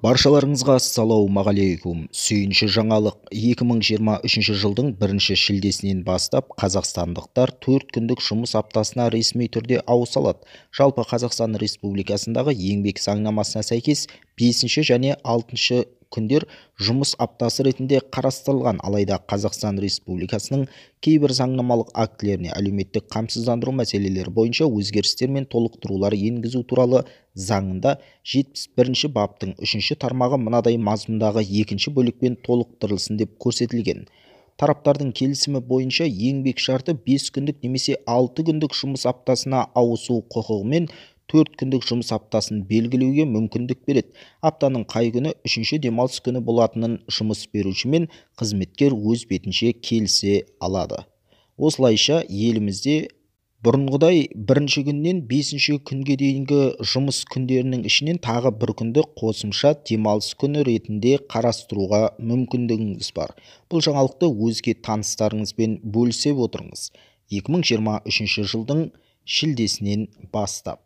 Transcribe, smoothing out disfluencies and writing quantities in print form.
Баршаларыңызға ассалаумағалейкум. Сүйінші жаңалық 2023 жылдың 1 шілдесінен бастап қазақстандықтар 4 күндік жұмыс аптасына ресми түрде ауыса алады. Жалпы Қазақстан Республикасындағы еңбек заңнамасына сәйкес 5 және 6 күндер жұмыс аптасы ретінде қарастырылған. Алайда Қазақстан Республикасының кейбір заңнамалық актілеріне әлеуметтік қамсыздандыру мәселелері бойынша өзгерістер мен толықтырулар енгізу туралы заңында 71 баптың 3 тармағы мынадай мазмұндағы 2 бөлікпен толықтырылсын деп көрсетілген. Тараптардың келісімі бойынша еңбек шарты 5 күндік немесе 6 күндік жұмыс аптасына ауысу құқығымен 4 күндік жұмыс аптасын белгілеуге мүмкіндік береді. Аптаның қай күні 3 демалыс күні болатынын жұмыс беруші мен қызметкер өз бетінше келісе алады. Осылайша елімізде бұрынғыдай 1 күннен 5 күнге дейінгі жұмыс күндерінің ішінен тағы 1 күнді қосымша демалыс күні ретінде қарастыруға мүмкіндігіңіз бар. Бұл жаңалықты өзге таныстарыңызбен бөлісе отырыңыз. 2023 жылдың шілдесінен бастап.